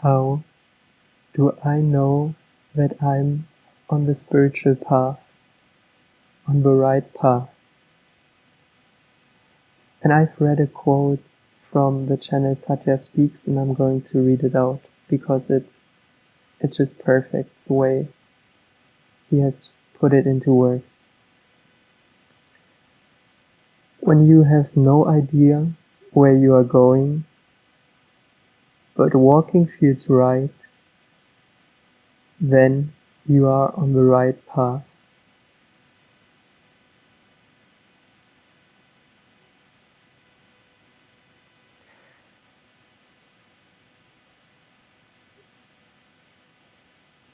How do I know that I'm on the spiritual path, on the right path? And I've read a quote from the channel Satya Speaks, and I'm going to read it out because it's just perfect the way he has put it into words. When you have no idea where you are going, but walking feels right, then you are on the right path.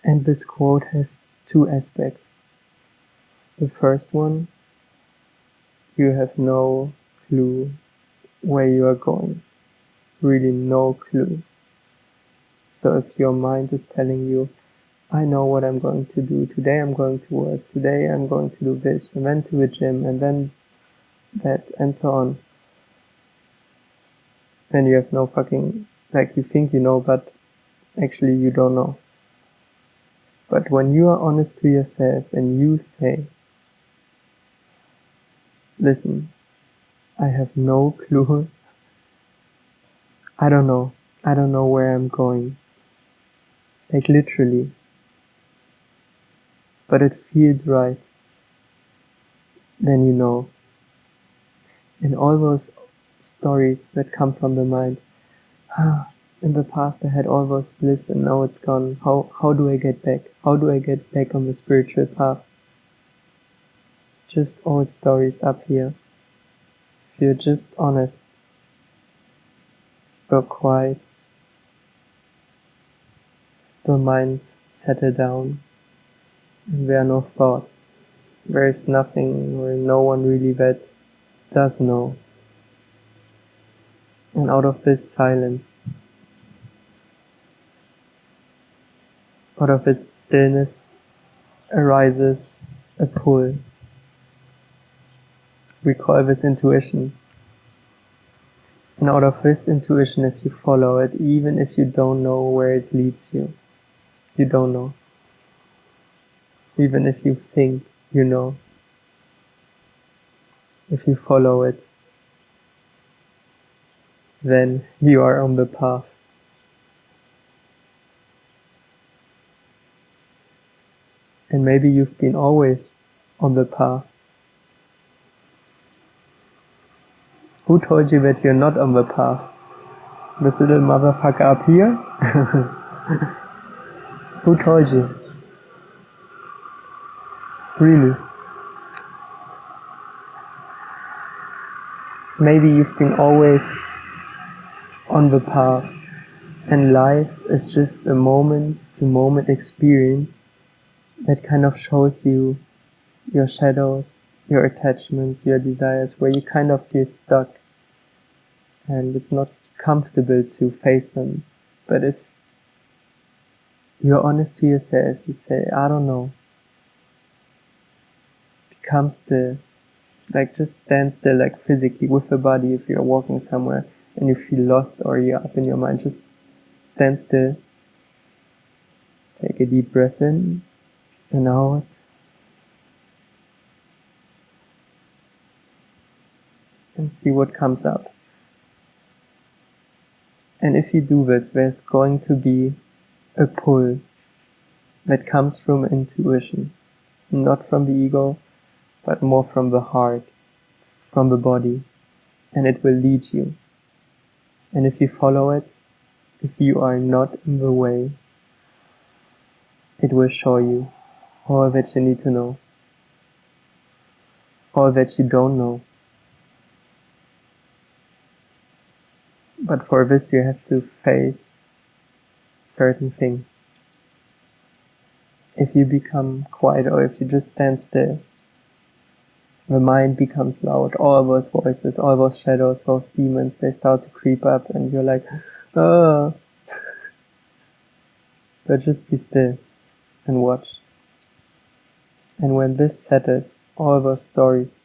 And this quote has two aspects. The first one, you have no clue where you are going. Really no clue. So if your mind is telling you, I know what I'm going to do. Today I'm going to work. Today I'm going to do this, and then to the gym, and then that, and so on. And you have no fucking, like you think you know, but actually you don't know. But when you are honest to yourself and you say, listen, I have no clue. I don't know. I don't know where I'm going. Like literally. But it feels right. Then you know. And all those stories that come from the mind. In the past I had all those bliss and now it's gone. How do I get back? How do I get back on the spiritual path? It's just old stories up here. If you're just honest, go quiet, the mind settle down, and there are no thoughts. There is nothing or no one really that does know. And out of this silence, out of its stillness, arises a pull. We call this intuition. And out of this intuition, if you follow it, even if you don't know where it leads you, you don't know. Even if you think you know, if you follow it, then you are on the path. And maybe you've been always on the path. Who told you that you're not on the path? This little motherfucker up here? Who told you? Really? Maybe you've been always on the path, and life is just a moment-to-moment experience that kind of shows you your shadows, your attachments, your desires, where you kind of feel stuck and it's not comfortable to face them. But if you're honest to yourself, you say, I don't know, become still, like just stand still, like physically with the body. If you're walking somewhere and you feel lost or you're up in your mind, just stand still, take a deep breath in and out, and see what comes up. And if you do this, there's going to be a pull that comes from intuition, not from the ego, but more from the heart, from the body, and it will lead you. And if you follow it, if you are not in the way, it will show you all that you need to know, all that you don't know. But for this you have to face certain things. If you become quiet or if you just stand still, the mind becomes loud. All those voices, all those shadows, those demons, they start to creep up and you're like, oh. But just be still and watch. And when this settles, all those stories,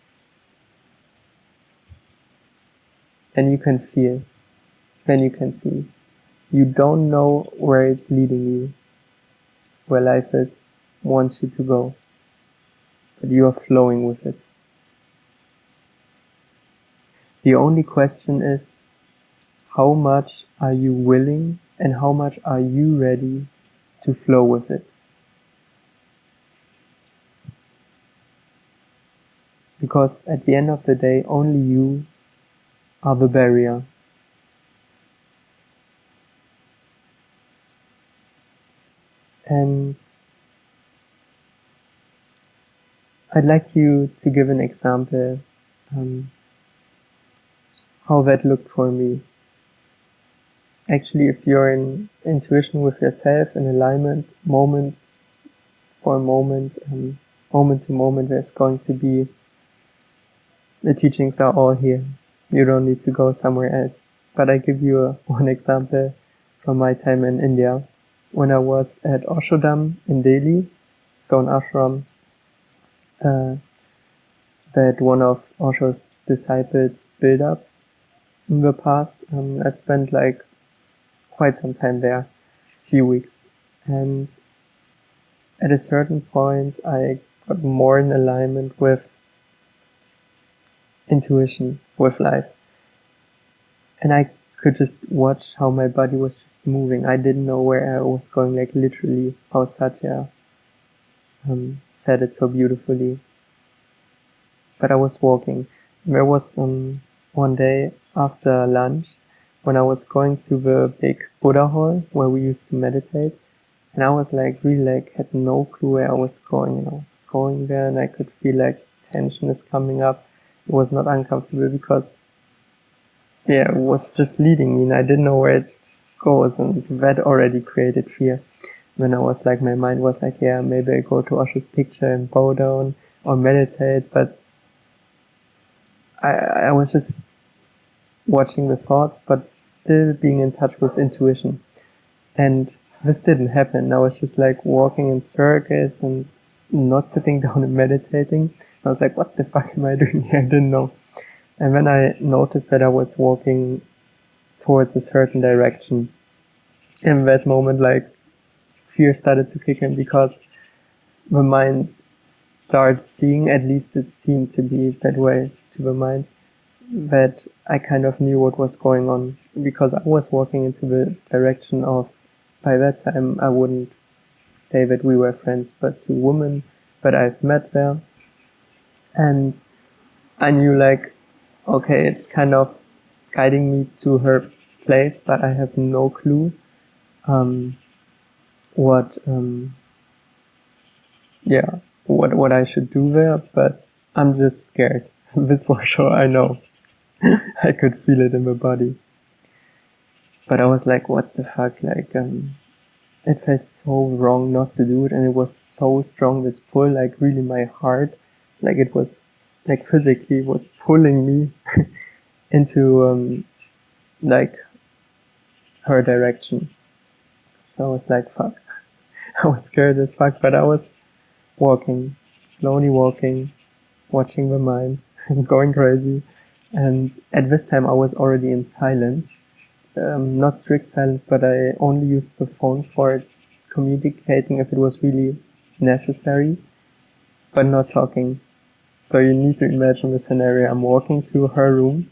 then you can feel, then you can see, You don't know where it's leading you, where life wants you to go, but you are flowing with it. The only question is, how much are you willing and how much are you ready to flow with it? Because at the end of the day, only you are the barrier. And I'd like you to give an example how that looked for me. Actually, if you're in intuition with yourself, in alignment, moment for moment, moment to moment, there's going to be, the teachings are all here. You don't need to go somewhere else. But I give you one example from my time in India. When I was at Oshodam in Delhi, so an ashram that one of Osho's disciples built up in the past. I've spent like quite some time there, a few weeks. And at a certain point, I got more in alignment with intuition, with life. And I could just watch how my body was just moving. I didn't know where I was going, like literally how Satya said it so beautifully. But I was walking. There was one day after lunch when I was going to the big Buddha hall where we used to meditate. And I was like, really like, had no clue where I was going. And I was going there and I could feel like tension is coming up. It was not uncomfortable because, yeah, it was just leading me and I didn't know where it goes. And that already created fear. When I was like, my mind was like, yeah, maybe I go to Osho's picture and bow down or meditate. But I was just watching the thoughts, but still being in touch with intuition. And this didn't happen. I was just like walking in circles and not sitting down and meditating. I was like, what the fuck am I doing here? I didn't know. And then I noticed that I was walking towards a certain direction. In that moment, like, fear started to kick in because the mind started seeing, at least it seemed to be that way to the mind, that I kind of knew what was going on because I was walking into the direction of, by that time, I wouldn't say that we were friends, but to a woman that I've met there. And I knew like, okay, it's kind of guiding me to her place, but I have no clue what what I should do there, but I'm just scared. This for sure, I know. I could feel it in my body. But I was like, what the fuck, like, it felt so wrong not to do it, and it was so strong, this pull, like really my heart, like it was, like physically it was pulling me into, like, her direction. So I was like, fuck. I was scared as fuck, but I was walking, slowly walking, watching the mind, going crazy. And at this time I was already in silence. Not strict silence, but I only used the phone for communicating if it was really necessary, but not talking. So you need to imagine the scenario. I'm walking to her room.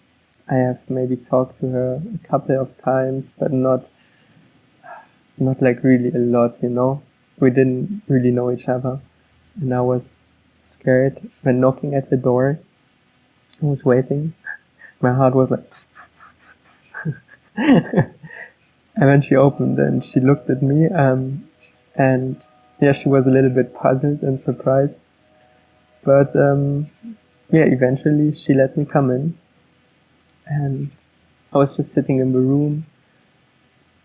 I have maybe talked to her a couple of times, but not like really a lot, you know. We didn't really know each other. And I was scared when knocking at the door. I was waiting. My heart was like and then she opened and she looked at me, and yeah, she was a little bit puzzled and surprised. But yeah, eventually she let me come in, and I was just sitting in the room,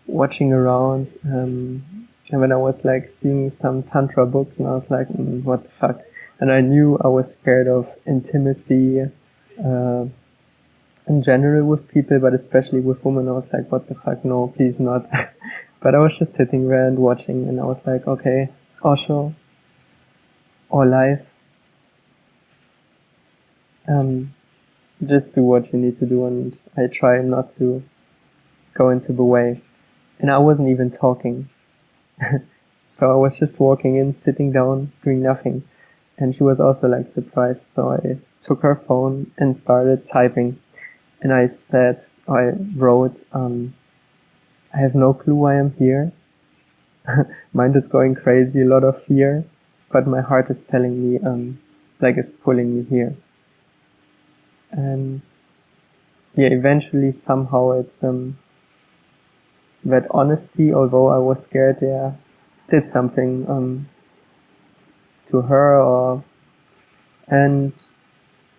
watching around, and when I was like seeing some tantra books, and I was like, what the fuck? And I knew I was scared of intimacy in general with people, but especially with women. I was like, what the fuck? No, please not. But I was just sitting there and watching, and I was like, okay, Osho or life, just do what you need to do, and I try not to go into the way. And I wasn't even talking. So I was just walking in, sitting down, doing nothing. And she was also like surprised. So I took her phone and started typing. And I wrote, I have no clue why I'm here. Mind is going crazy, a lot of fear. But my heart is telling me, is pulling me here. And yeah, eventually somehow it's, that honesty, although I was scared, did something, to her, and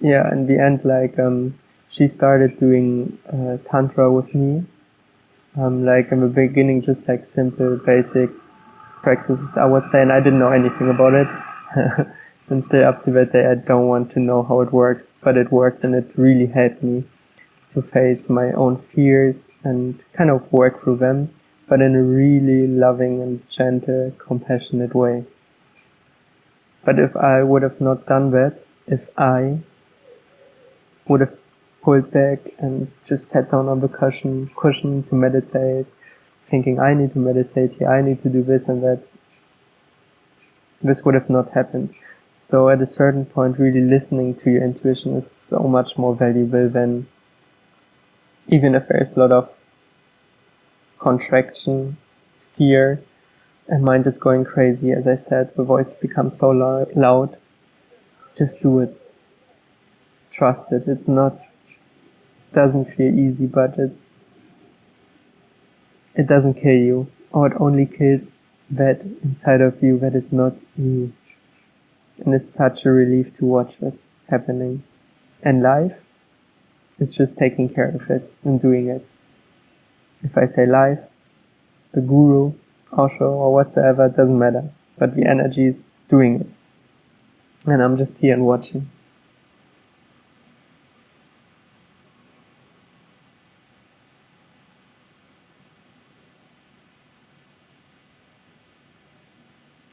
yeah, in the end, she started doing tantra with me. Like in the beginning, just like simple, basic practices, I would say, and I didn't know anything about it. And still up to that day, I don't want to know how it works, but it worked, and it really helped me to face my own fears and kind of work through them, but in a really loving and gentle, compassionate way. But if I would have not done that, if I would have pulled back and just sat down on the cushion to meditate, thinking I need to meditate here, I need to do this and that, this would have not happened. So at a certain point, really listening to your intuition is so much more valuable than, even if there's a lot of contraction, fear, and mind is going crazy. As I said, the voice becomes so loud. Just do it. Trust it. Doesn't feel easy, but it doesn't kill you, or it only kills that inside of you that is not you. And it's such a relief to watch this happening. And life is just taking care of it and doing it. If I say life, the guru, Osho, or whatsoever, it doesn't matter. But the energy is doing it. And I'm just here and watching.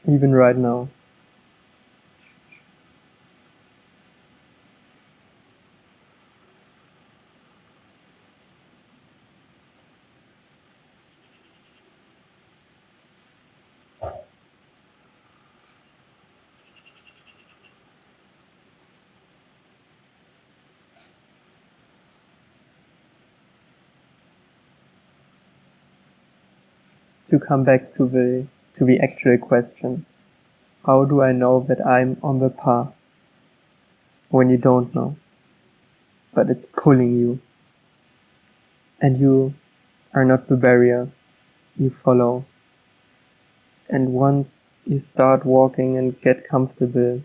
Even right now. To come back to the actual question, how do I know that I'm on the path? When you don't know, but it's pulling you, and you are not the barrier, you follow. And once you start walking and get comfortable,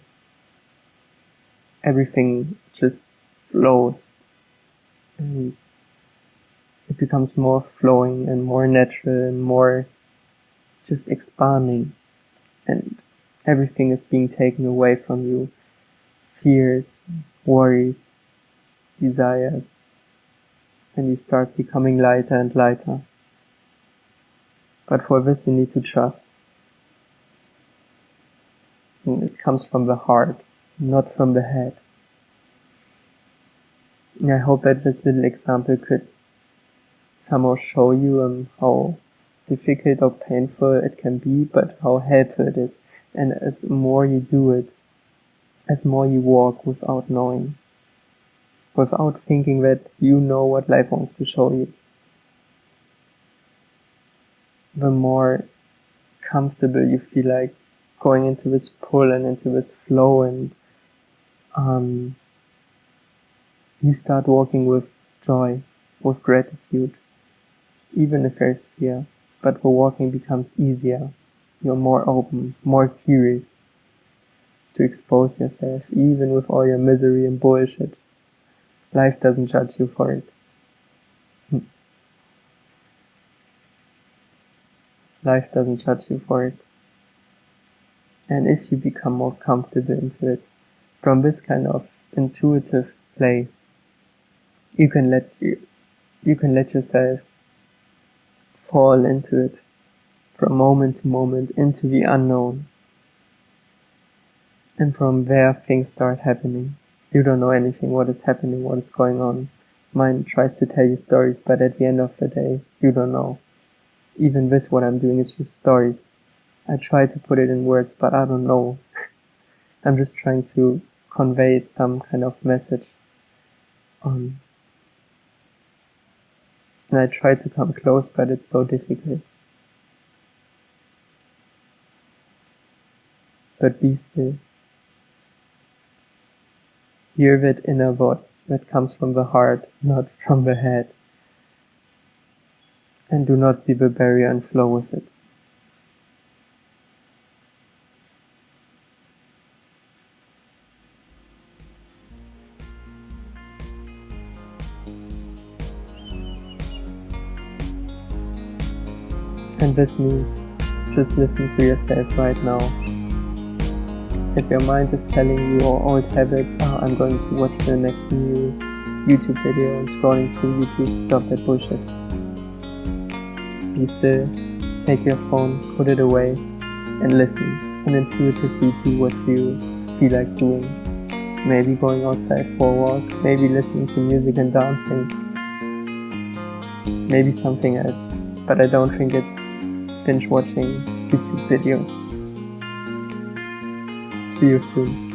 everything just flows, and it becomes more flowing and more natural and more just expanding, and everything is being taken away from you. Fears, worries, desires, and you start becoming lighter and lighter. But for this you need to trust. And it comes from the heart, not from the head. And I hope that this little example could somehow show you how difficult or painful it can be, but how helpful it is. And as more you do it, as more you walk without knowing, without thinking that you know what life wants to show you, the more comfortable you feel like going into this pull and into this flow, and you start walking with joy, with gratitude, even if there's fear. But the walking becomes easier. You're more open, more curious to expose yourself, even with all your misery and bullshit. Life doesn't judge you for it. Life doesn't judge you for it. And if you become more comfortable into it, from this kind of intuitive place, you can let yourself fall into it from moment to moment, into the unknown. And from there things start happening. You don't know anything, what is happening, what is going on. Mind tries to tell you stories, but at the end of the day, you don't know. even this what I'm doing, it's just stories. I try to put it in words, but I don't know. I'm just trying to convey some kind of message. And I try to come close, but it's so difficult. But be still. Hear that inner voice that comes from the heart, not from the head. And do not be the barrier and flow with it. And this means just listen to yourself right now. If your mind is telling you your old habits, I'm going to watch the next new YouTube video and scrolling through YouTube, stop that bullshit. Be still, take your phone, put it away, and listen, and intuitively do what you feel like doing. Maybe going outside for a walk, maybe listening to music and dancing, maybe something else, but I don't think it's binge watching YouTube videos. See you soon.